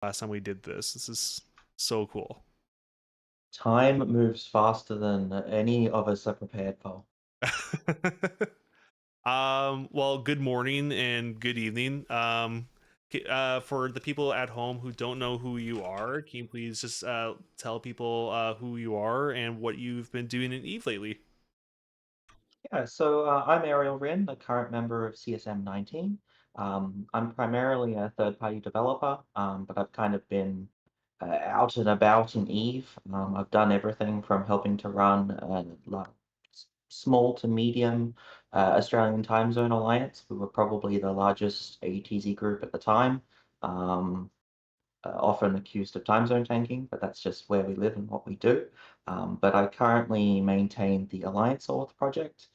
last time we did this. This is so cool. Time moves faster than any of us are prepared for. Well, good morning and good evening. For the people at home who don't know who you are, can you please just tell people who you are and what you've been doing in Eve lately? I'm Ariel Rin, the current member of CSM 19. I'm primarily a third-party developer, but I've kind of been out and about in Eve. I've done everything from helping to run a small to medium Australian time zone alliance. We were probably the largest AUTZ group at the time. Um, Often accused of time zone tanking, but that's just where we live and what we do. But I currently maintain the Alliance Auth project,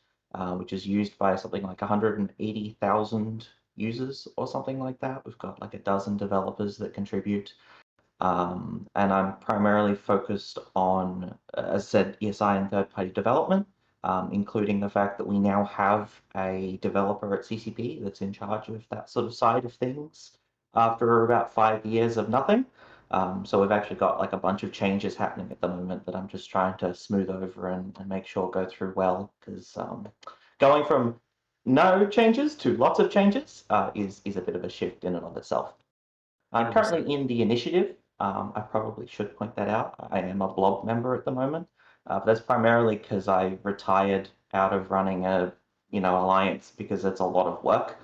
which is used by something like 180,000 users or something like that. We've got like a dozen developers that contribute. And I'm primarily focused on, as I said, ESI and third-party development, including the fact that we now have a developer at CCP that's in charge of that sort of side of things after about 5 years of nothing. So we've actually got like a bunch of changes happening at the moment that I'm just trying to smooth over and make sure go through well, because going from no changes to lots of changes is a bit of a shift in and of itself. I'm 100%. currently in the initiative. I probably should point that out. I am a blob member at the moment, but that's primarily because I retired out of running a alliance because it's a lot of work,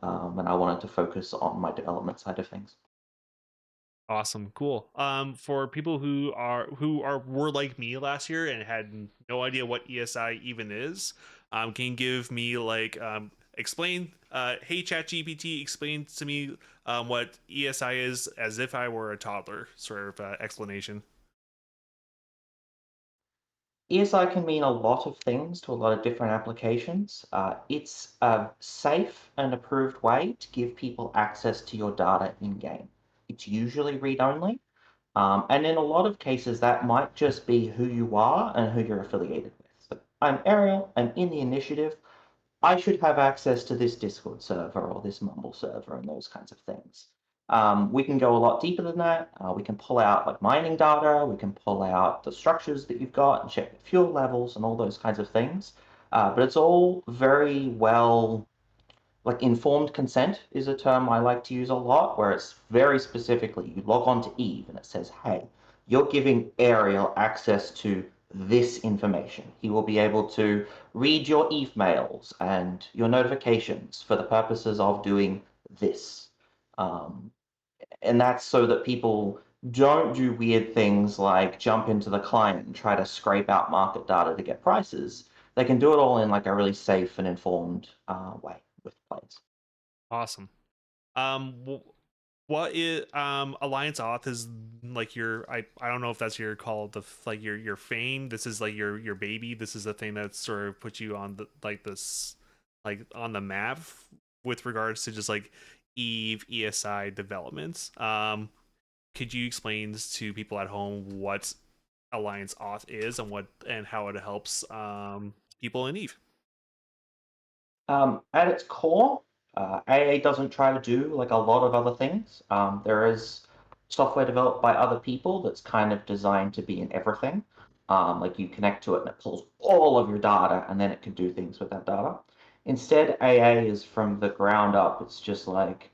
and I wanted to focus on my development side of things. Awesome, cool. For people who were like me last year and had no idea what ESI even is, can you give me like explain? Hey, ChatGPT, explain to me what ESI is as if I were a toddler, sort of explanation. ESI can mean a lot of things to a lot of different applications. It's a safe and approved way to give people access to your data in game. It's usually read only. And in a lot of cases, that might just be who you are and who you're affiliated with. So I'm Ariel, I'm in the initiative. I should have access to this Discord server or this Mumble server and those kinds of things. We can go a lot deeper than that. We can pull out like mining data, we can pull out the structures that you've got and check the fuel levels and all those kinds of things. But it's all very well, like informed consent is a term I like to use a lot, where it's very specifically you log on to Eve and it says, hey, you're giving Ariel access to this information. He will be able to read your Eve mails and your notifications for the purposes of doing this. Um, and that's so that people don't do weird things like jump into the client and try to scrape out market data to get prices. They can do it all in like a really safe and informed way with players. Awesome. What is Alliance Auth is like your I don't know if that's your called the like your fame. This is like your baby. This is the thing that sort of put you on the like this like on the map with regards to just like Eve ESI developments. Could you explain to people at home what Alliance Auth is and what and how it helps people in Eve? At its core, AA doesn't try to do like a lot of other things. There is software developed by other people that's kind of designed to be in everything. Like you connect to it and it pulls all of your data and then it can do things with that data. Instead, AA is from the ground up. It's just like,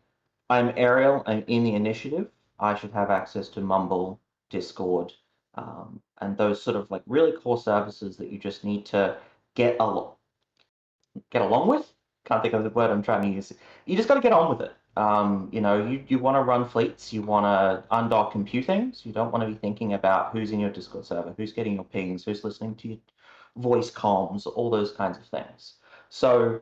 I'm Ariel, I'm in the initiative. I should have access to Mumble, Discord, and those sort of like really core services that you just need to get a get along with. Can't think of the word I'm trying to use. You just got to get on with it. You want to run fleets, you want to undock compute things. You don't want to be thinking about who's in your Discord server, who's getting your pings, who's listening to your voice comms, all those kinds of things. So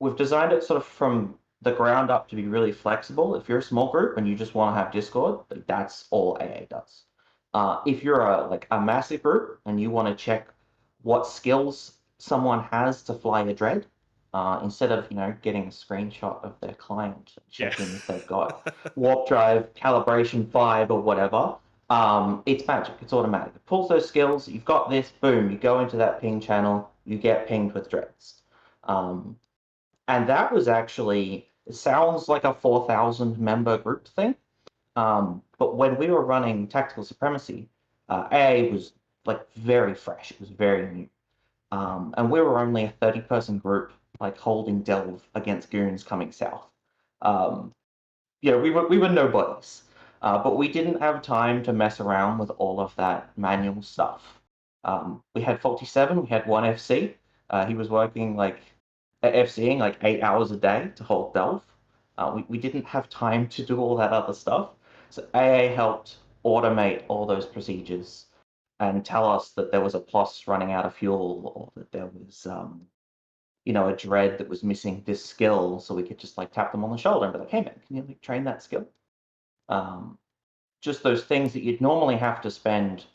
we've designed it sort of from the ground up to be really flexible. If you're a small group and you just want to have Discord, that's all AA does. If you're a massive group and you want to check what skills someone has to fly a dread, instead of getting a screenshot of their client, Yeah. checking if they've got warp drive calibration 5 or whatever. It's magic. It's automatic. It pulls those skills. You've got this. Boom. You go into that ping channel. You get pinged with dreads. Um, and that was actually, it sounds like a 4,000 member group thing. But when we were running Tactical Supremacy, AA was like very fresh. It was very new. And we were only a 30-person group, like holding Delve against goons coming south. Um, we were nobodies, but we didn't have time to mess around with all of that manual stuff. We had 47, we had one FC. He was working like FCing like 8 hours a day to hold Delve. We didn't have time to do all that other stuff. So AA helped automate all those procedures and tell us that there was a PLOS running out of fuel or that there was a dread that was missing this skill, so we could just like tap them on the shoulder and be like, "Hey man, can you like train that skill?" Um, just those things that you'd normally have to spend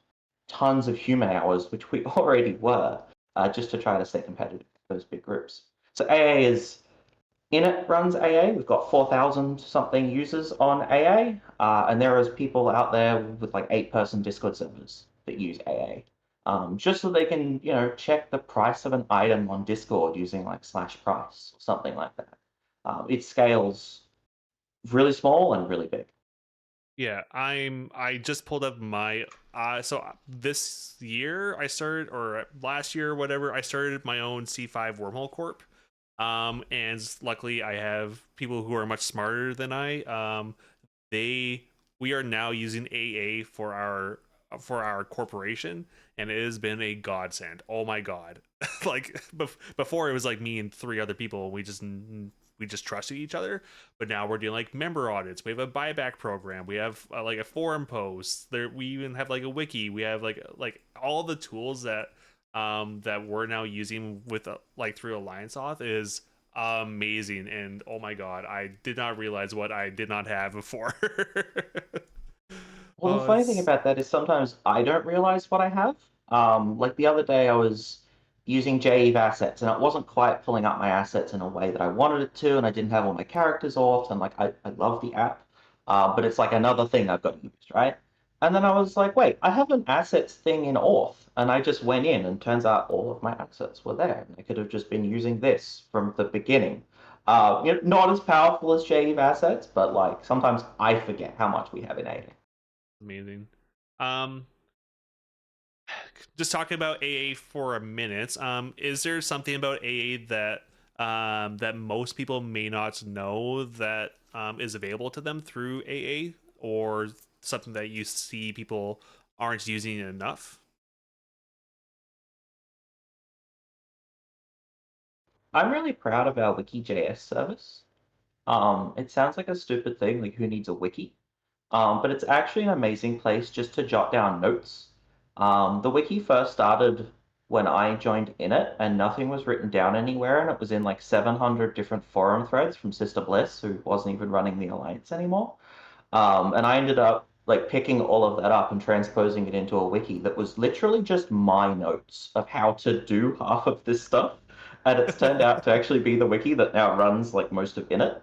tons of human hours, which we already were, just to try to stay competitive with those big groups. So AA is Init runs AA. We've got 4,000 something users on AA, and there is people out there with like 8-person Discord servers that use AA, just so they can, check the price of an item on Discord using like /price or something like that. It scales really small and really big. Yeah, I just pulled up my this year I started, or last year or whatever, I started my own C5 wormhole corp. And luckily I have people who are much smarter than I. They We are now using AA for our corporation, and it has been a godsend. Oh my god. Like before it was like me and three other people, we just trusted each other, but now we're doing like member audits. We have a buyback program. We have like a forum post. There we even have like a wiki. We have like all the tools that we're now using with like through Alliance Auth is amazing. And oh my god, I did not realize what I did not have before. Well, the Oh, funny thing it's about that is sometimes I don't realize what I have. Like the other day, I was using JEV assets, and it wasn't quite pulling up my assets in a way that I wanted it to, and I didn't have all my characters auth, and like I love the app, but it's like another thing I've got to use, right? And then I was like, wait, I have an assets thing in auth, and I just went in, and turns out all of my assets were there, and I could have just been using this from the beginning. Not as powerful as JEV assets, but like sometimes I forget how much we have in ADA. amazing. Um, just talking about AA for a minute. Is there something about AA that most people may not know that is available to them through AA, or something that you see people aren't using enough? I'm really proud of our Wiki.js service. It sounds like a stupid thing, like who needs a wiki? But it's actually an amazing place just to jot down notes. The wiki first started when I joined in it, and nothing was written down anywhere, and it was in like 700 different forum threads from Sister Bliss, who wasn't even running the Alliance anymore. And I ended up like picking all of that up and transposing it into a wiki that was literally just my notes of how to do half of this stuff. And it's turned out to actually be the wiki that now runs like most of Init.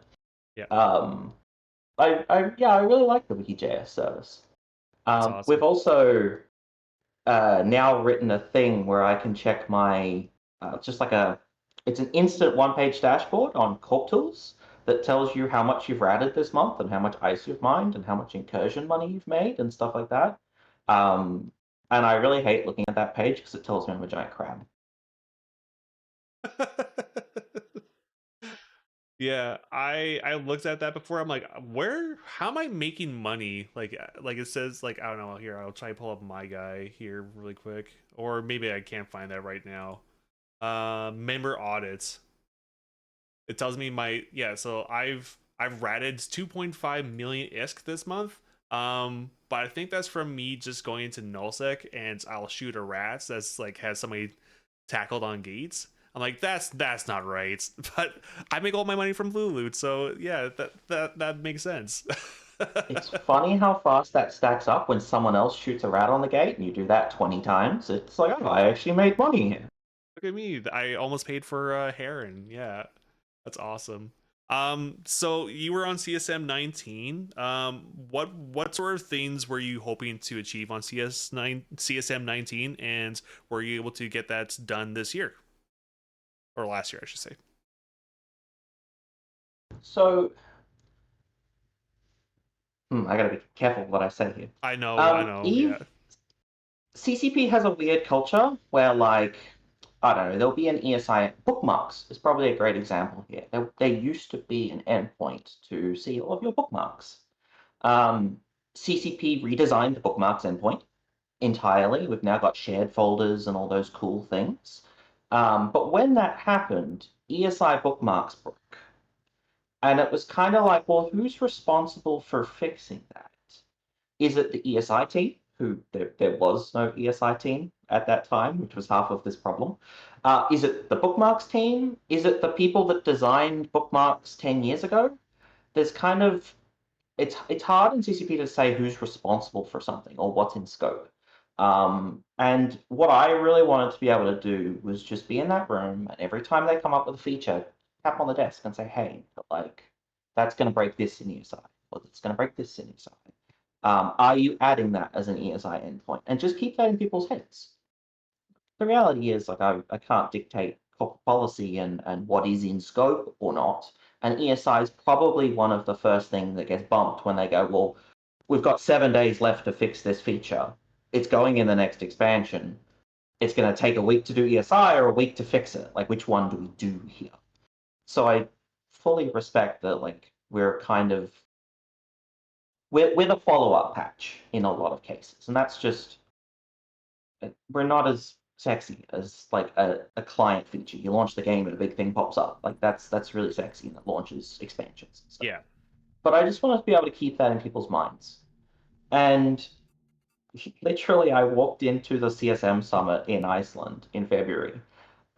Yeah, Um, I really like the Wiki.js service. that's We've awesome. also now written a thing where I can check my just like it's an instant one-page dashboard on Corp Tools that tells you how much you've ratted this month and how much ice you've mined and how much incursion money you've made and stuff like that. Um, and I really hate looking at that page because it tells me I'm a giant crab. Yeah, I looked at that before. I'm like, where? How am I making money? Like it says, like, I don't know. Here, I'll try to pull up my guy here really quick, or maybe I can't find that right now. Member audits. It tells me my yeah. So I've ratted 2.5 million ISK this month. But I think that's from me just going into nullsec and I'll shoot a rat that's like has somebody tackled on gates. I'm like, that's not right. But I make all my money from blue loot, so yeah, that makes sense. It's funny how fast that stacks up when someone else shoots a rat on the gate and you do that 20 times. It's like, oh, I actually made money here. Look at me. I almost paid for Heron. Yeah. That's awesome. So you were on CSM 19. What sort of things were you hoping to achieve on CSM 19, and were you able to get that done this year or last year, I should say? So I gotta be careful what I say here. I know, yeah. Eve CCP has a weird culture where, like, I don't know, there'll be an ESI bookmarks is probably a great example here. There used to be an endpoint to see all of your bookmarks. Um, CCP redesigned the bookmarks endpoint entirely. We've now got shared folders and all those cool things. But when that happened, ESI bookmarks broke. And it was kind of like, well, who's responsible for fixing that? Is it the ESI team, who there was no ESI team at that time, which was half of this problem? Is it the bookmarks team? Is it the people that designed bookmarks 10 years ago? There's kind of it's hard in CCP to say who's responsible for something or what's in scope. And what I really wanted to be able to do was just be in that room, and every time they come up with a feature, tap on the desk and say, "Hey, like that's going to break this in ESI, or it's going to break this in ESI. Are you adding that as an ESI endpoint?" And just keep that in people's heads. The reality is, like, I can't dictate policy and what is in scope or not. And ESI is probably one of the first things that gets bumped when they go, well, we've got 7 days left to fix this feature. It's going in the next expansion. It's going to take a week to do ESI or a week to fix it. Like, which one do we do here? So I fully respect that, like, we're the follow-up patch in a lot of cases. And that's just, we're not as sexy as like a client feature. You launch the game and a big thing pops up. Like that's really sexy and it launches expansions and stuff. Yeah. But I just want to be able to keep that in people's minds. And literally, I walked into the CSM summit in Iceland in February,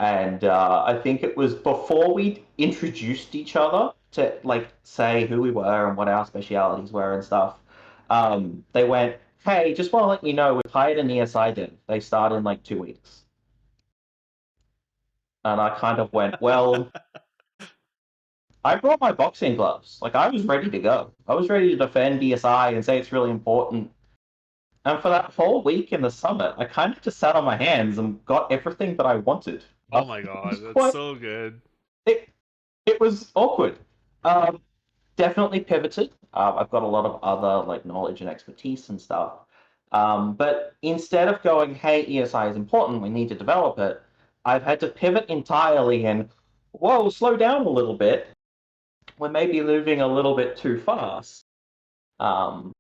and I think it was before we introduced each other to like say who we were and what our specialities were and stuff. They went, "Hey, just want to let you know we've hired an ESI dev. They start in like 2 weeks." And I kind of went, "Well, I brought my boxing gloves. Like I was ready to go. I was ready to defend ESI and say it's really important." And for that whole week in the summit, I kind of just sat on my hands and got everything that I wanted. Oh my It was god, that's quite so good. it. It was awkward. Um, Definitely pivoted. I've got a lot of other like knowledge and expertise and stuff. But instead of going, "Hey, ESI is important. We need to develop it," I've had to pivot entirely and, "Whoa, slow down a little bit. We're maybe moving a little bit too fast," um,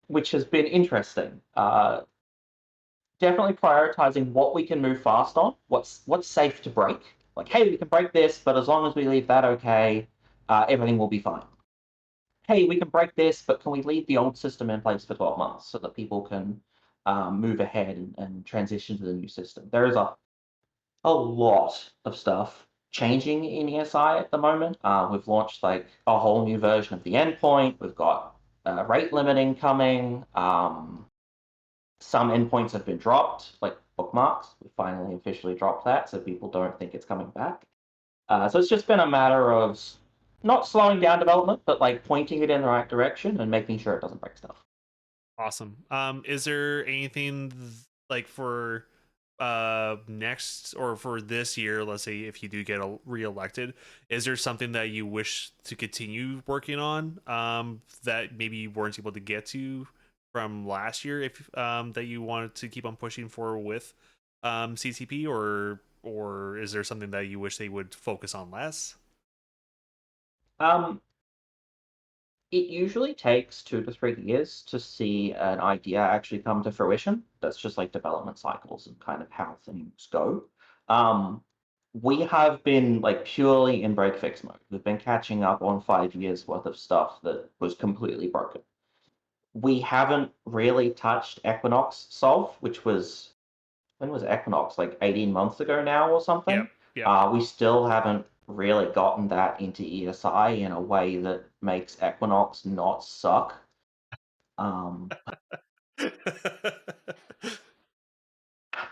which has been interesting. Definitely prioritizing what we can move fast on, what's safe to break. Like, hey, we can break this, but as long as we leave that okay, everything will be fine. Hey, we can break this, but can we leave the old system in place for 12 months so that people can move ahead and transition to the new system? There is a lot of stuff changing in ESI at the moment. We've launched like a whole new version of the endpoint. We've got rate limiting coming. Some endpoints have been dropped, like bookmarks. We finally officially dropped that, so people don't think it's coming back. So it's just been a matter of not slowing down development, but like pointing it in the right direction and making sure it doesn't break stuff. Awesome. Is there anything like for next or for this year, let's say if you do get reelected, is there something that you wish to continue working on that maybe you weren't able to get to from last year, if that you wanted to keep on pushing for with CCP, or is there something that you wish they would focus on less? Um, it usually takes 2 to 3 years to see an idea actually come to fruition. That's just like development cycles and kind of how things go. Um, we have been like purely in break fix mode. We've been catching up on 5 years worth of stuff that was completely broken. We haven't really touched Equinox Solve, which was, when was Equinox? Like 18 months ago now or Yep. something. Yep. We still haven't really gotten that into ESI in a way that makes Equinox not suck. Um,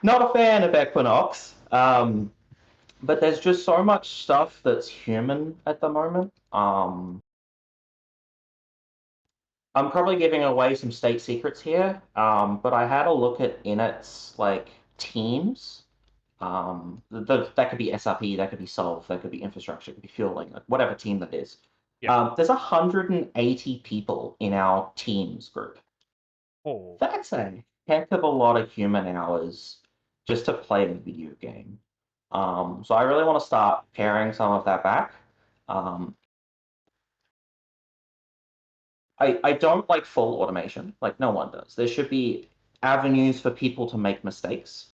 Not a fan of Equinox, but there's just so much stuff that's human at the moment. I'm probably giving away some state secrets here, but I had a look at Init's like teams. That could be SRP, that could be Solve, that could be infrastructure, it could be fueling, like whatever team that is. Yeah. There's 180 people in our Teams group. Oh, That's a heck of a lot of human hours just to play a video game. So I really want to start paring some of that back. Um, I don't like full automation, like no one does. There should be avenues for people to make mistakes.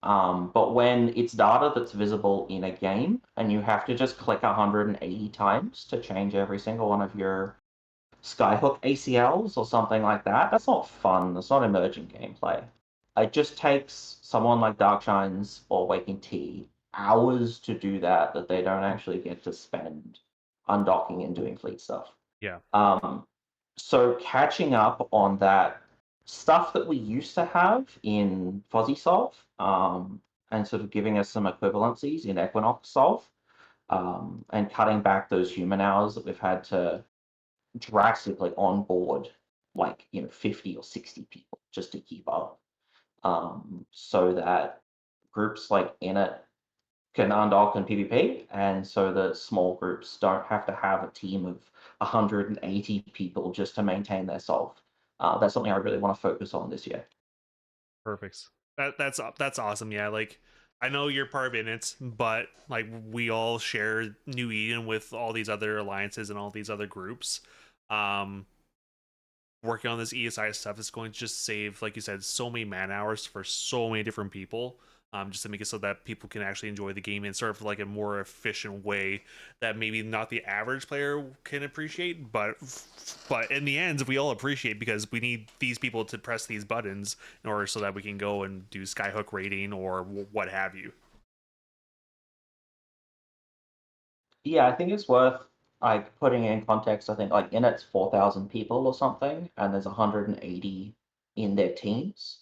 But when it's data that's visible in a game and you have to just click 180 times to change every single one of your Skyhook ACLs or something like that, that's not fun. That's not emerging gameplay. It just takes someone like Darkshines or Waking T hours to do that they don't actually get to spend undocking and doing fleet stuff. yeah. Um, so catching up on that stuff that we used to have in Fuzzy Solve, and sort of giving us some equivalencies in Equinox Solve, and cutting back those human hours that we've had to drastically onboard, like 50 or 60 people just to keep up, so that groups like Init can undock in PvP, and so that small groups don't have to have a team of 180 people just to maintain their solve. That's something I really want to focus on this year. Perfect. That's awesome. Yeah, like I know you're part of it, but like we all share New Eden with all these other alliances and all these other groups. Um, Working on this ESI stuff is going to just save, like you said, so many man hours for so many different people. Just to make it so that people can actually enjoy the game in sort of like a more efficient way that maybe not the average player can appreciate, but in the end we all appreciate because we need these people to press these buttons in order so that we can go and do skyhook rating or what have you. Yeah, I think it's worth like putting it in context. I think like in it's 4,000 people or something, and there's 180 in their teams.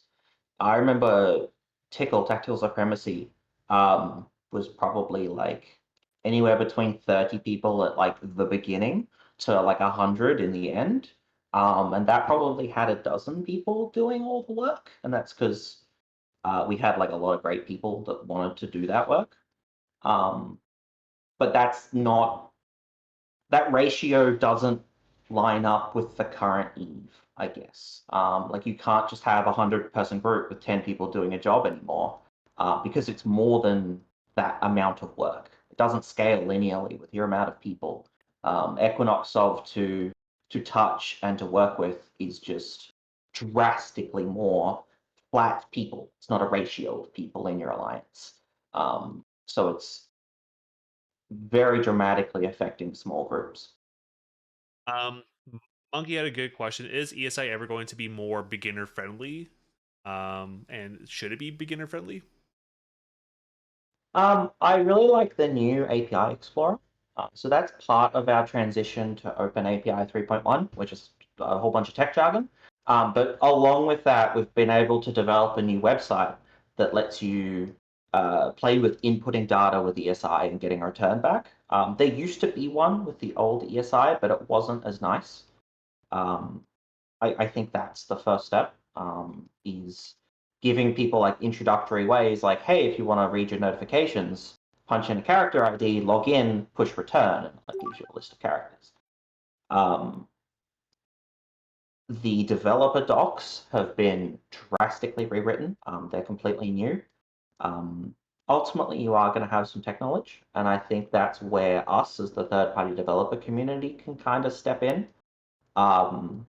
I remember Tickle Tactical Supremacy was probably like anywhere between 30 people at like the beginning to like 100 in the end. And that probably had a dozen people doing all the work, and that's because we had like a lot of great people that wanted to do that work. Um, but that's not that ratio doesn't line up with the current Eve, I guess. Like you can't just have a 100-person group with 10 people doing a job anymore, because it's more than that amount of work. It doesn't scale linearly with your amount of people. Equinox Solve to touch and to work with is just drastically more flat people. It's not a ratio of people in your alliance. So it's very dramatically affecting small groups. Um, Monkey had a good question. Is ESI ever going to be more beginner friendly? And should it be beginner friendly? I really like the new API Explorer. So that's part of our transition to Open API 3.1, which is a whole bunch of tech jargon. But along with that, we've been able to develop a new website that lets you play with inputting data with ESI and getting a return back. There used to be one with the old ESI, but it wasn't as nice. Um, I think that's the first step, is giving people like introductory ways like, hey, if you want to read your notifications, punch in a character ID, log in, push return, and that gives you a list of characters. Um, the developer docs have been drastically rewritten. They're completely new. Um, Ultimately, you are going to have some tech knowledge, and I think that's where us as the third-party developer community can kind of step in. Um,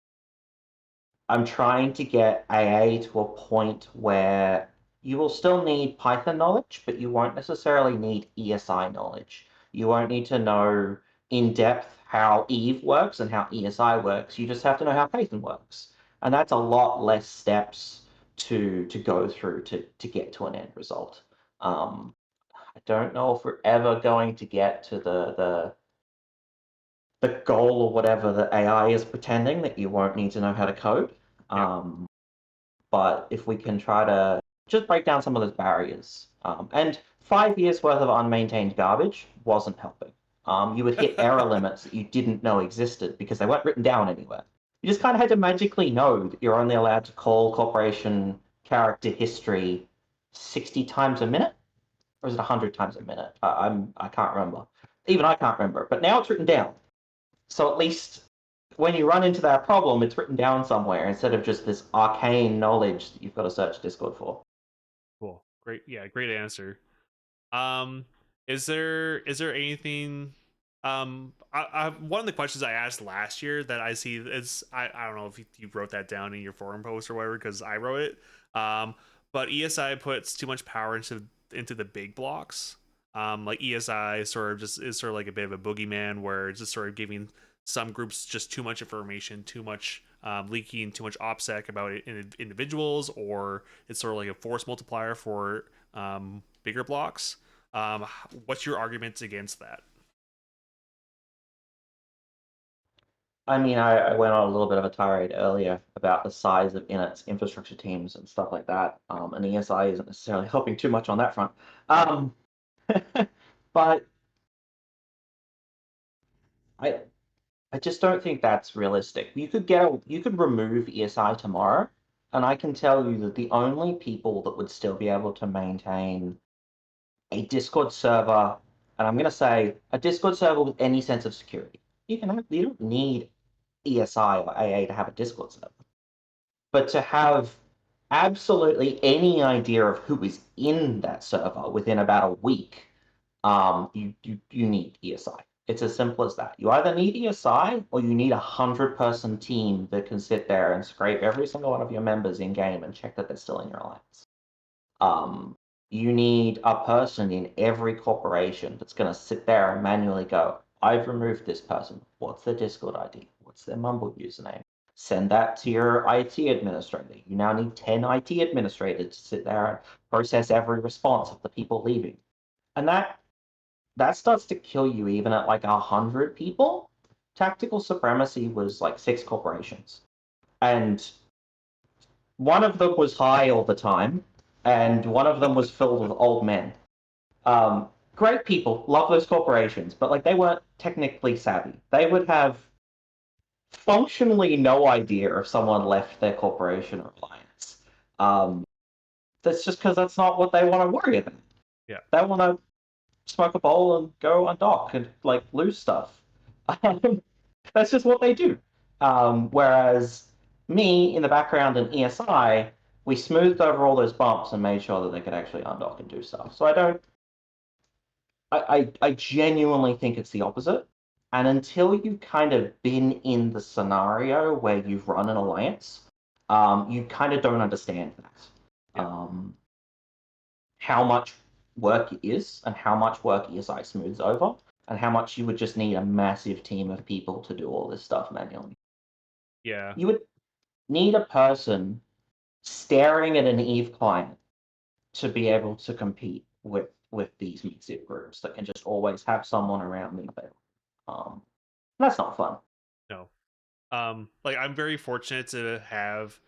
I'm trying to get AA to a point where you will still need Python knowledge, but you won't necessarily need ESI knowledge. You won't need to know in depth how Eve works and how ESI works. You just have to know how Python works. And that's a lot less steps to go through to get to an end result. I don't know if we're ever going to get to the goal or whatever that AI is pretending that you won't need to know how to code. Yeah. Um, but if we can try to just break down some of those barriers, and 5 years worth of unmaintained garbage wasn't helping. You would hit error limits that you didn't know existed because they weren't written down anywhere. You just kind of had to magically know that you're only allowed to call corporation character history 60 times a minute, or is it 100 times a minute? I can't remember. Even I can't remember. But now it's written down. So at least when you run into that problem, it's written down somewhere instead of just this arcane knowledge that you've got to search Discord for. Cool. Great. Yeah, great answer. Um, is there anything? One of the questions I asked last year that I see is I don't know if you wrote that down in your forum post or whatever because I wrote it. But ESI puts too much power into the big blocks. Like ESI sort of just is sort of like a bit of a boogeyman where it's just sort of giving some groups just too much information, too much leaking, too much OPSEC about individuals, or it's sort of like a force multiplier for bigger blocks. Um, what's your arguments against that? I mean, I went on a little bit of a tirade earlier about the size of Init's infrastructure teams and stuff like that, and ESI isn't necessarily helping too much on that front. Um, but I I just don't think that's realistic. You could remove ESI tomorrow, and I can tell you that the only people that would still be able to maintain a Discord server, and I'm going to say a Discord server with any sense of security. You don't need ESI or AA to have a Discord server, but to have absolutely any idea of who is in that server within about a week, you need ESI. It's as simple as that. You either need ESI or you need 100-person team that can sit there and scrape every single one of your members in game and check that they're still in your alliance. Um, you need a person in every corporation that's going to sit there and manually go, I've removed this person. What's their Discord ID? What's their Mumble username? Send that to your IT administrator. You now need 10 IT administrators to sit there and process every response of the people leaving. And that starts to kill you even at like 100 people. Tactical Supremacy was like 6 corporations. And one of them was high all the time, and one of them was filled with old men. Great people, love those corporations, but like they weren't technically savvy. They would have functionally no idea if someone left their corporation or alliance. Um, that's just because that's not what they want to worry about. Yeah, They want to smoke a bowl and go on dock and like lose stuff. That's just what they do. Whereas me in the background in ESI, we smoothed over all those bumps and made sure that they could actually undock and do stuff. So I don't. I genuinely think it's the opposite. And until you've kind of been in the scenario where you've run an alliance, you kind of don't understand that. yeah, How much work it is and how much work ESI smooths over, and how much you would just need a massive team of people to do all this stuff manually. yeah, You would need a person staring at an Eve client to be able to compete with these massive groups that can just always have someone around them. That's not fun. no. Like I'm very fortunate to have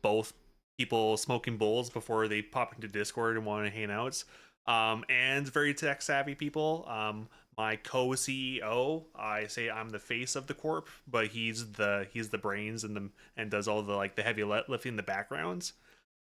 both people smoking bowls before they pop into Discord and want to hang out. And very tech savvy people. My co-CEO, I say I'm the face of the corp, but he's the brains and does all the like the heavy lifting in the backgrounds.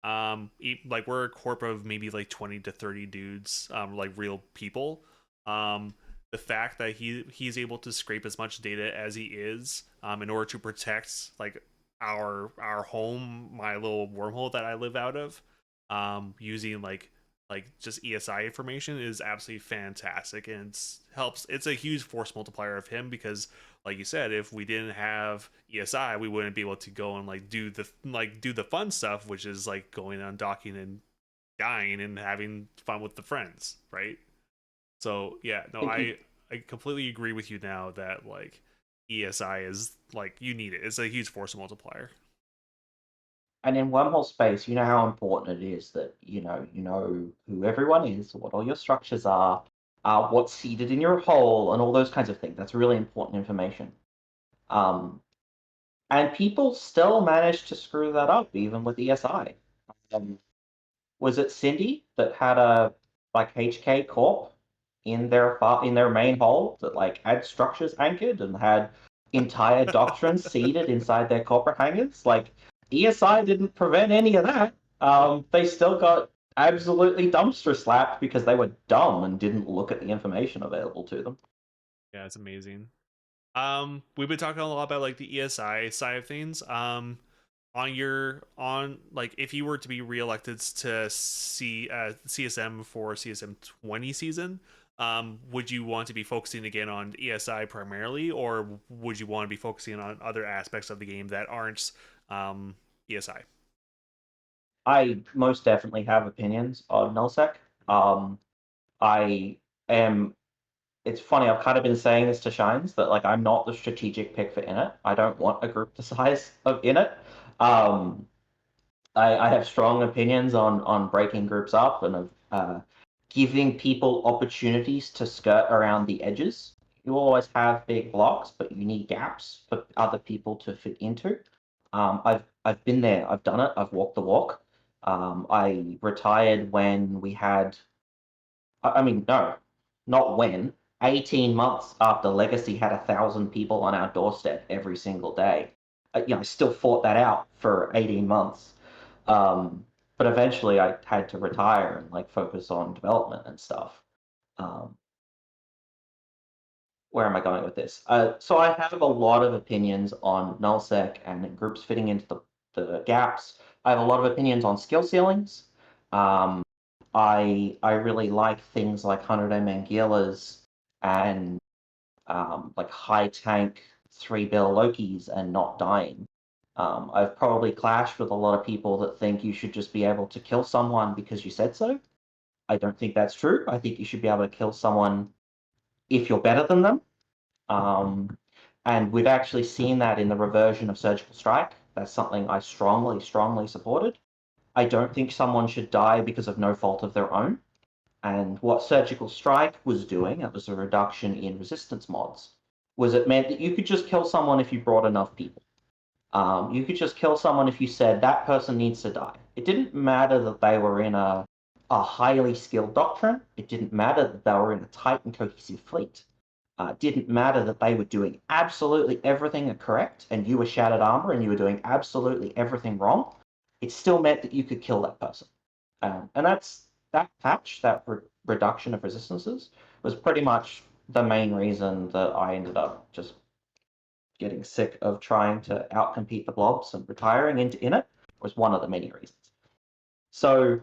Like we're a corp of maybe like 20 to 30 dudes, like real people. Um, the fact that he's able to scrape as much data as he is, in order to protect like our home, my little wormhole that I live out of, using like just ESI information is absolutely fantastic, and it's a huge force multiplier of him because like you said, if we didn't have ESI, we wouldn't be able to go and do the fun stuff, which is like going on docking and dying and having fun with the friends, right? So yeah, no, Think you I completely agree with you now that like ESI is like you need it. It's a huge force multiplier. And in wormhole space, you know how important it is that you know who everyone is, what all your structures are, what's seeded in your hole, and all those kinds of things. That's really important information. Um, and people still manage to screw that up, even with ESI. Um, was it Cindy that had a like HK Corp in their main hole that like had structures anchored and had entire doctrines seeded inside their corporate hangars? Like ESI didn't prevent any of that. They still got absolutely dumpster slapped because they were dumb and didn't look at the information available to them. Yeah, it's amazing. We've been talking a lot about like the ESI side of things. On like if you were to be reelected to CSM for CSM 20 season, would you want to be focusing again on ESI primarily, or would you want to be focusing on other aspects of the game that aren't ESI? I most definitely have opinions on nullsec. Um, I am. It's funny. I've kind of been saying this to Shines that like I'm not the strategic pick for Init. I don't want a group the size of Init. Um, I have strong opinions on breaking groups up and of giving people opportunities to skirt around the edges. You always have big blocks, but you need gaps for other people to fit into. I've been there. I've done it. I've walked the walk. I retired when we had. I mean, no, not when. 18 months after Legacy had 1,000 people on our doorstep every single day. I still fought that out for 18 months. Um, but eventually I had to retire and like focus on development and stuff. Um, where am I going with this? So I have a lot of opinions on nullsec and groups fitting into the gaps. I have a lot of opinions on skill ceilings. Um, I really like things like 100 Mangilas and like high tank 3 bill Lokis and not dying. I've probably clashed with a lot of people that think you should just be able to kill someone because you said so. I don't think that's true. I think you should be able to kill someone if you're better than them. Um, and we've actually seen that in the reversion of surgical strike. That's something I strongly, strongly supported. I don't think someone should die because of no fault of their own. And what surgical strike was doing, it was a reduction in resistance mods, was it meant that you could just kill someone if you brought enough people. You could just kill someone if you said that person needs to die. It didn't matter that they were in a highly skilled doctrine. It didn't matter that they were in a tight and cohesive fleet. It didn't matter that they were doing absolutely everything correct and you were shattered armor and you were doing absolutely everything wrong. It still meant that you could kill that person. And that patch, that reduction of resistances, was pretty much the main reason that I ended up just getting sick of trying to outcompete the blobs and retiring into Init was one of the many reasons. So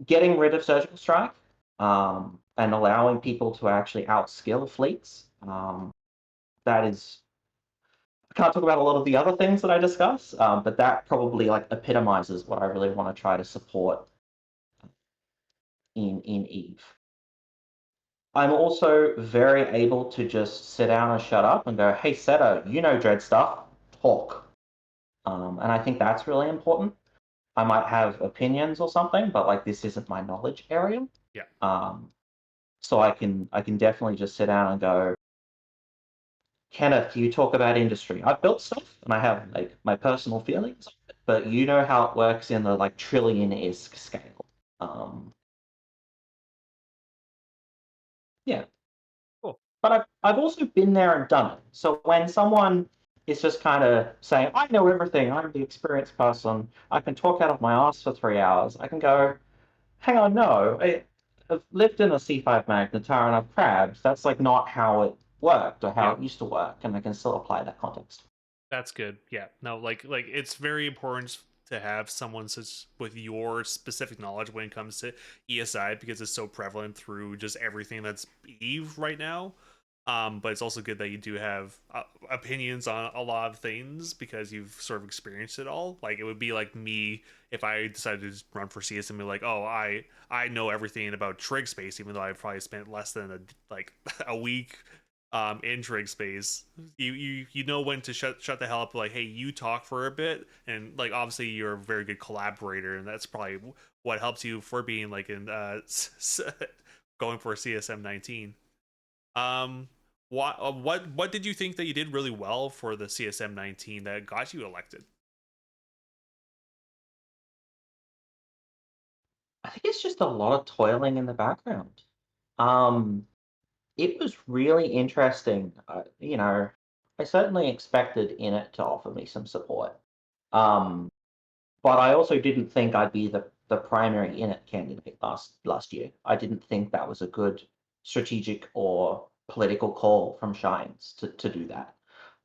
getting rid of surgical strike and allowing people to actually outskill fleets, that is. I can't talk about a lot of the other things that I discuss, but that probably like epitomizes what I really want to try to support in Eve. I'm also very able to just sit down and shut up and go, hey, Seto, you know Dread stuff, talk. And I think that's really important. I might have opinions or something, but like this isn't my knowledge area. Yeah. Um, so I can definitely just sit down and go, Kenneth, you talk about industry. I've built stuff and I have like my personal feelings, but you know how it works in the like trillion-esque scale. Um, yeah. Cool. But I've also been there and done it. So when someone is just kind of saying, I know everything, I'm the experienced person, I can talk out of my ass for 3 hours, I can go, hang on, no, I've lived in a C5 magnetar and I've crabbed. That's like not how it worked or how Yeah. it used to work, and I can still apply that context. That's good. Yeah. No, like it's very important to have someone such with your specific knowledge when it comes to ESI because it's so prevalent through just everything that's Eve right now. But it's also good that you do have opinions on a lot of things because you've sort of experienced it all. Like it would be like me if I decided to just run for CS and be like, oh, I know everything about trig space, even though I probably spent less than a week in trig space. You know when to shut the hell up. Like, hey, you talk for a bit, and like obviously you're a very good collaborator, and that's probably what helps you for being like in going for CSM 19. What did you think that you did really well for the CSM 19 that got you elected? I think it's just a lot of toiling in the background. Um, it was really interesting. I certainly expected in it to offer me some support. Um, but I also didn't think I'd be the primary in it candidate last year. I didn't think that was a good strategic or political call from Shines to do that.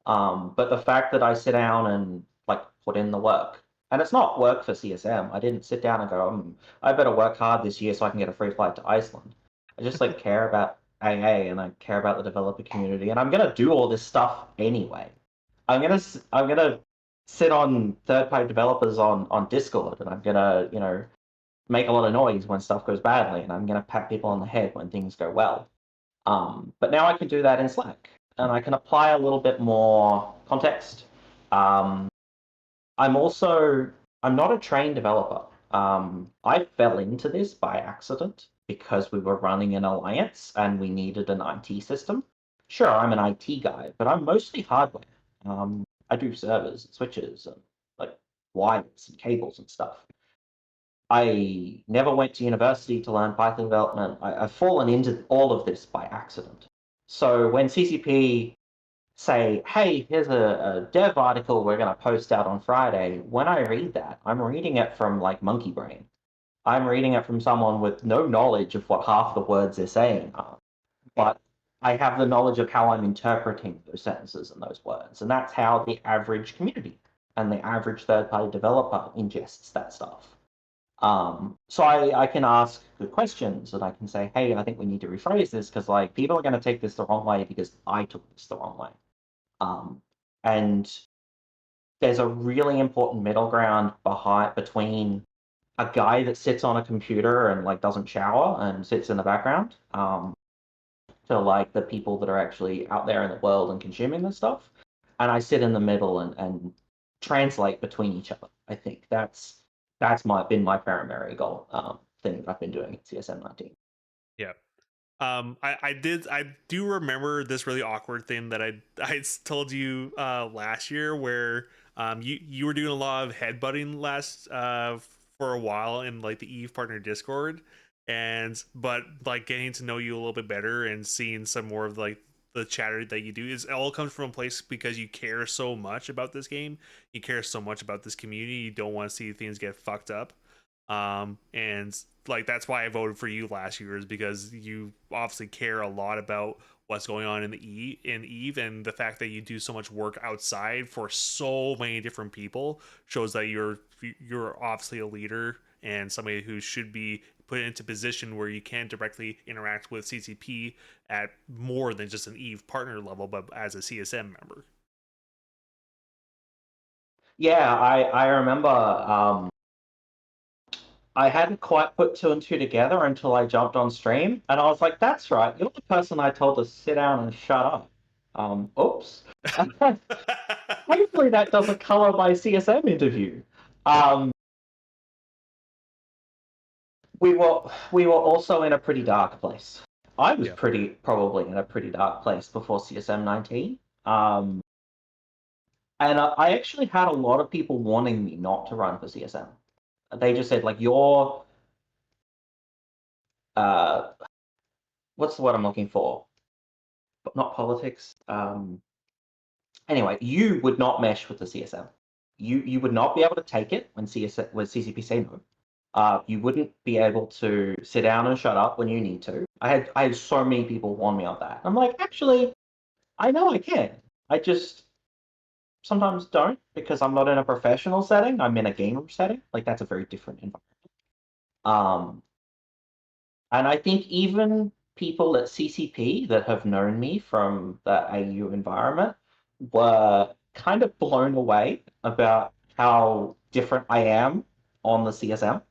But the fact that I sit down and like put in the work, and it's not work for CSM. I didn't sit down and go, I better work hard this year so I can get a free flight to Iceland. I just like care about AA and I care about the developer community, and I'm gonna do all this stuff anyway. I'm gonna sit on third-party developers on Discord, and I'm gonna make a lot of noise when stuff goes badly, and I'm gonna pat people on the head when things go well. But now I can do that in Slack, and I can apply a little bit more context. Um, I'm also I'm not a trained developer. I fell into this by accident because we were running an alliance and we needed an IT system. Sure, I'm an IT guy, but I'm mostly hardware. I do servers and switches and like wires and cables and stuff. I never went to university to learn Python development. I've fallen into all of this by accident. So when CCP say, hey, here's a dev article we're going to post out on Friday, when I read that, I'm reading it from like monkey brain. I'm reading it from someone with no knowledge of what half the words they're saying are, but I have the knowledge of how I'm interpreting those sentences and those words. And that's how the average community and the average third party developer ingests that stuff. So I can ask good questions and I can say, hey, I think we need to rephrase this because like people are going to take this the wrong way because I took this the wrong way. Um, and there's a really important middle ground between a guy that sits on a computer and like doesn't shower and sits in the background, to like the people that are actually out there in the world and consuming this stuff. And I sit in the middle and translate between each other. I think that's been my primary goal, thing that I've been doing at CSM 19. Yeah. I do remember this really awkward thing that I told you last year where you were doing a lot of headbutting last for a while in like the Eve partner Discord, and but like getting to know you a little bit better and seeing some more of like the chatter that you do is it all comes from a place because you care so much about this game, you care so much about this community, you don't want to see things get fucked up. And like that's why I voted for you last year is because you obviously care a lot about what's going on in Eve, and the fact that you do so much work outside for so many different people shows that you're obviously a leader and somebody who should be put into position where you can directly interact with CCP at more than just an Eve partner level, but as a CSM member. Yeah, I remember, I hadn't quite put two and two together until I jumped on stream, and I was like, "That's right, you're the person I told to sit down and shut up." Oops. Hopefully that doesn't color my CSM interview. Um, we were also in a pretty dark place. I was Yeah. probably in a pretty dark place before CSM 19. And I actually had a lot of people warning me not to run for CSM. They just said like you're uh what's the word I'm looking for? But not politics. Anyway, you would not mesh with the CSM. You would not be able to take it when CCP say no. You wouldn't be able to sit down and shut up when you need to. I had so many people warn me of that. I'm like, actually, I know I can. I just sometimes don't because I'm not in a professional setting. I'm in a game room setting. Like that's a very different environment. Um, and I think even people at CCP that have known me from the AU environment were kind of blown away about how different I am on the CSM,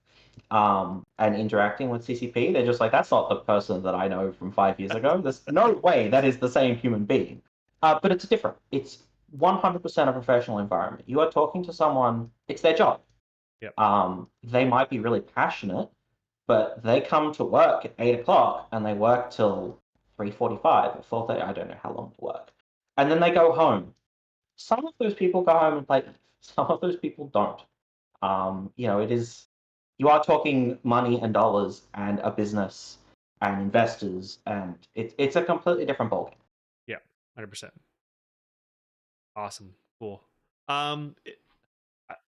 and interacting with CCP. They're just like, that's not the person that I know from 5 years ago. There's no way that is the same human being. But it's different. It's 100% a professional environment. You are talking to someone, it's their job. Yep. They might be really passionate, but they come to work at 8 o'clock and they work till 3:45 or 4:30. I don't know how long they work. And then they go home. Some of those people go home and play. Some of those people don't. It is, you are talking money and dollars and a business and investors, and it's a completely different ballgame. Yeah. 100%. Awesome. Cool. Um,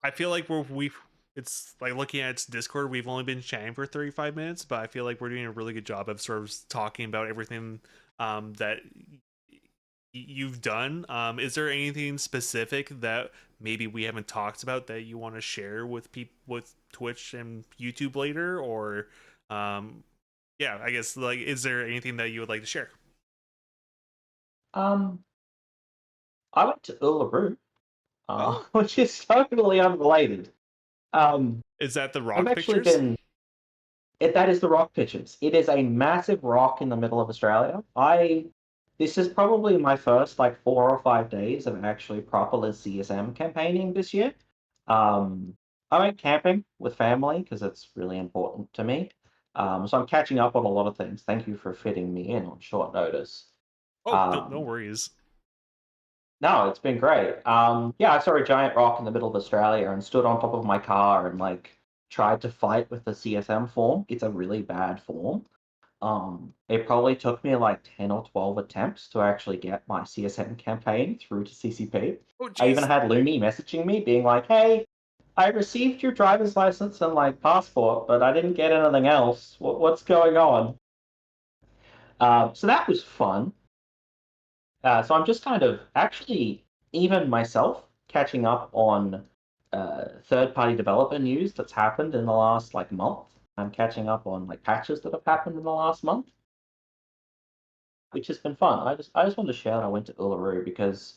I feel like we've it's like looking at its Discord, we've only been chatting for 35 minutes, but I feel like we're doing a really good job of sort of talking about everything that you've done. Is there anything specific that maybe we haven't talked about that you want to share with people with Twitch and YouTube later, or um, yeah, I guess like, is there anything that you would like to share? Um, I went to Uluru, Oh, which is totally unrelated. Um, is that the I've rock actually pictures? been. That is the rock pitches. It is a massive rock in the middle of Australia. This is probably my first like 4 or 5 days of actually properly CSM campaigning this year. I went camping with family because it's really important to me. So I'm catching up on a lot of things. Thank you for fitting me in on short notice. Oh, no Um, worries. no, it's been great. Yeah, I saw a giant rock in the middle of Australia and stood on top of my car and like tried to fight with the CSM form. It's a really bad form. It probably took me like 10 or 12 attempts to actually get my CSM campaign through to CCP. Oh, I even geez. had Lumi messaging me being like, hey, I received your driver's license and like passport, but I didn't get anything else. What's going on? So that was fun. So I'm just kind of actually, even myself, catching up on third-party developer news that's happened in the last like month. I'm catching up on like patches that have happened in the last month, which has been fun. I just wanted to share that I went to Uluru because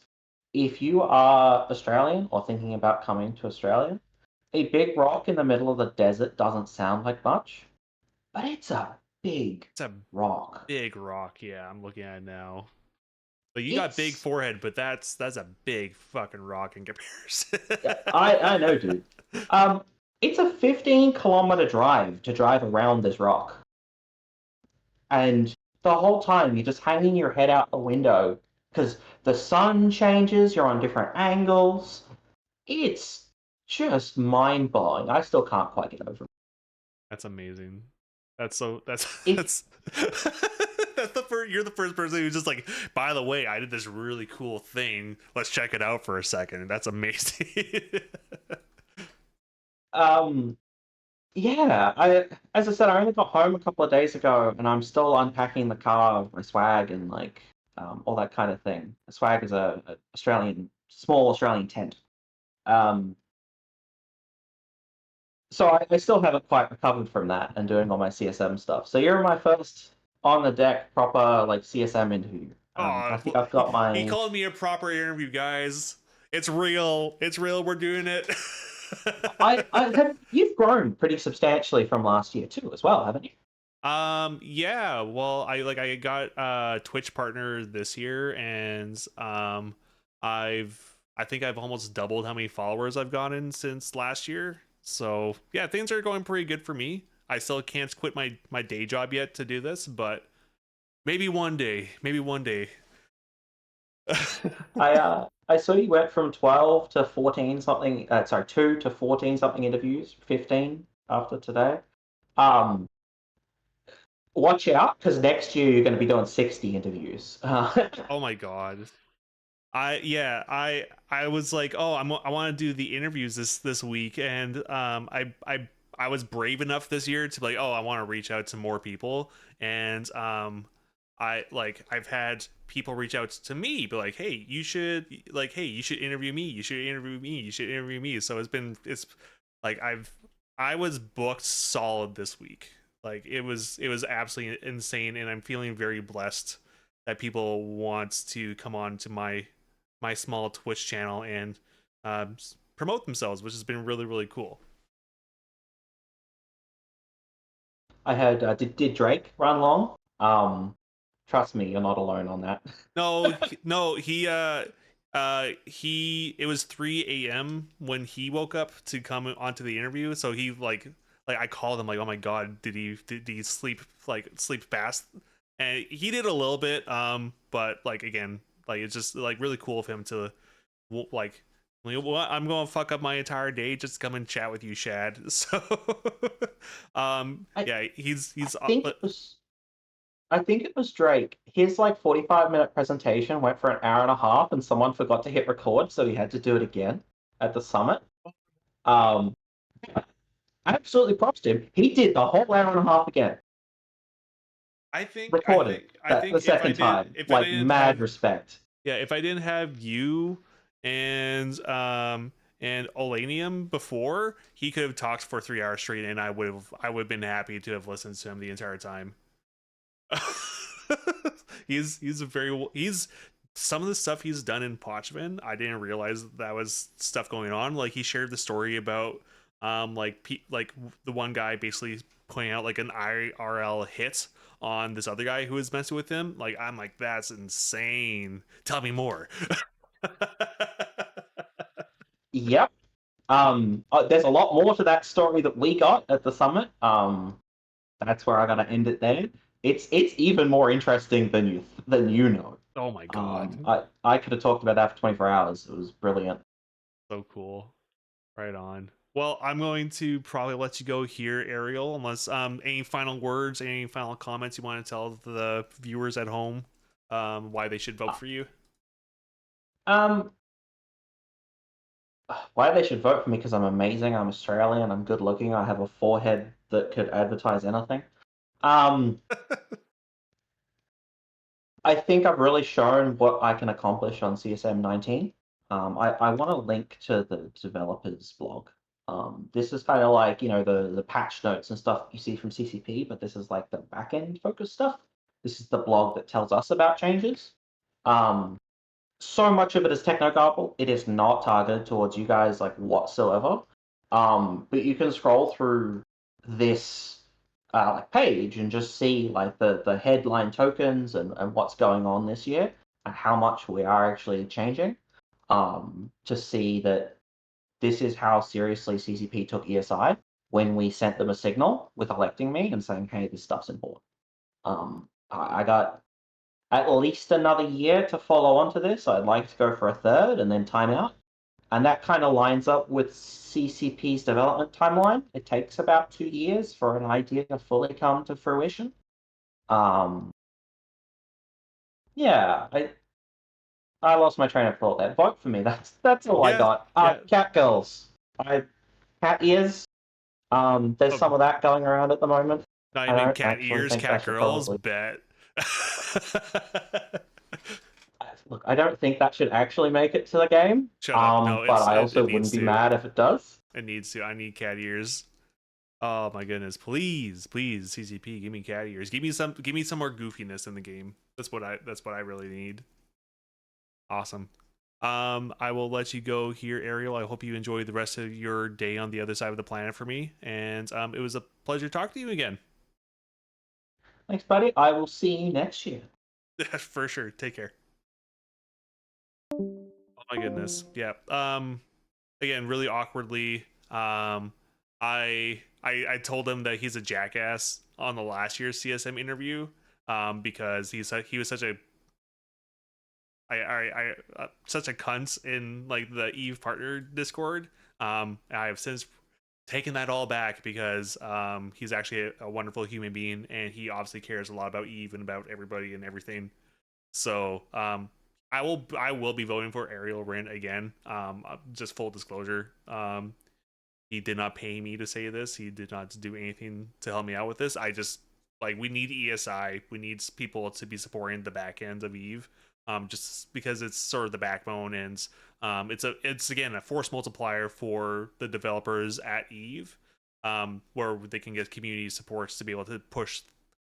if you are Australian or thinking about coming to Australia, a big rock in the middle of the desert doesn't sound like much, but it's a big It's a rock. big rock. Yeah, I'm looking at it now. But you got big It's forehead, but that's a big fucking rock in comparison. Yeah, I know, dude. Um, it's a 15-kilometer drive to drive around this rock, and the whole time you're just hanging your head out the window because the sun changes. You're on different angles. It's just mind-blowing. I still can't quite get over That's amazing. That's so that's it. If that's that's the first, you're the first person who's just like, by the way, I did this really cool thing. Let's check it out for a second. That's amazing. um, yeah, as I said, I only got home a couple of days ago, and I'm still unpacking the car, my swag, and like all that kind of thing. Swag is a Australian small Australian tent. Um, so I still haven't quite recovered from that and doing all my CSM stuff. So you're my first on the deck proper like CSM interview. I Oh, think I've got he my. called me a proper interview, guys. It's real. It's real. We're doing it. I have you've grown pretty substantially from last year too, as well, haven't you? Yeah, well, I got a Twitch partner this year, and I think I've almost doubled how many followers I've gotten since last year. So yeah, things are going pretty good for me. I still can't quit my day job yet to do this, but maybe one day, maybe one day. I saw you went from 12 to 14 something. Sorry, 2 to 14 something interviews, 15 after today. Um, Watch out because next year you're going to be doing 60 interviews. Oh my god. I was like, oh, I want to do the interviews this week, and I was brave enough this year to be like, oh, I want to reach out to more people, and I've had people reach out to me, be like, hey, you should interview me, you should interview me, you should interview me. So it's like I was booked solid this week. Like it was absolutely insane, and I'm feeling very blessed that people want to come on to my small Twitch channel and promote themselves, which has been really really cool. I heard did Drake run long? Trust me, you're not alone on that. No, he it was 3 a.m. when he woke up to come onto the interview. So he like I called him like, oh my god, did he sleep fast? And he did a little bit, but like again, like it's just like really cool of him to like, you know what, I'm gonna fuck up my entire day just to come and chat with you, Shad. So I yeah, I he's think it was I think it was Drake. His like 45-minute presentation went for an hour and a half, and someone forgot to hit record, so he had to do it again at the summit. Um, Absolutely props to him. He did the whole hour and a half again. recorded that the second time. if I Like didn't have mad respect. yeah, if I didn't have you and Olanium before, he could have talked for 3 hours straight, and I would have been happy to have listened to him the entire time. He's a very he's some of the stuff he's done in Potchman, I didn't realize that was stuff going on. Like he shared the story about like the one guy basically pointing out like an IRL hit on this other guy who was messing with him. Like I'm like that's insane. Tell me more. Yep. There's a lot more to that story that we got at the summit. That's where I gotta end it there. It's even more interesting than you know. Oh my god. I could have talked about that for 24 hours. It was brilliant. So cool. Right on. Well, I'm going to probably let you go here, Ariel, unless any final words, any final comments you want to tell the viewers at home why they should vote Uh, for you. Um, why they should vote for me because I'm amazing. I'm Australian. I'm good looking. I have a forehead that could advertise anything. Um, I think I've really shown what I can accomplish on CSM 19. I want to link to the developers blog. This is kind of like, the patch notes and stuff you see from CCP, but this is like the backend focused stuff. This is the blog that tells us about changes. Um, so much of it is techno garble. It is not targeted towards you guys like whatsoever. But you can scroll through this like page and just see like the headline tokens and what's going on this year and how much we are actually changing. To see that this is how seriously CCP took ESI when we sent them a signal with electing me and saying, hey, this stuff's important. I got at least another year to follow on to this. I'd like to go for a third and then time out. And that kind of lines up with CCP's development timeline. It takes about 2 years for an idea to fully come to fruition. Um, yeah, I lost my train of thought there. Vote for me. That's all I Yeah, got. yeah. Cat girls. I cat ears. There's Oh, some of that going around at the moment. not I even don't cat actually ears, think I cat should girls. probably Bet. look. I don't think that should actually make it to the game. Shut up. No, But I also it wouldn't needs be to. mad if it does. It needs to. I need cat ears. Oh my goodness! Please, please, CCP, give me cat ears. Give me some more goofiness in the game. That's what I really need. Awesome. I will let you go here, Ariel. I hope you enjoy the rest of your day on the other side of the planet for me. And it was a pleasure talking to you again. Thanks, buddy. I will see you next year. For sure. Take care. Oh my goodness. Yeah. Again, really awkwardly. I told him that he's a jackass on the last year's CSM interview. Because he was such a such a cunt in like the Eve partner Discord. I have since taken that all back because he's actually a wonderful human being and he obviously cares a lot about Eve and about everybody and everything. So I will be voting for Ariel Rin again. Just full disclosure. He did not pay me to say this. He did not do anything to help me out with this. I just like we need ESI. We need people to be supporting the back end of Eve. Just because it's sort of the backbone and it's again a force multiplier for the developers at Eve, where they can get community supports to be able to push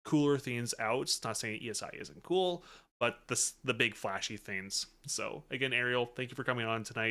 cooler things out. It's not saying ESI isn't cool, but the big flashy things. So again, Ariel, thank you for coming on tonight.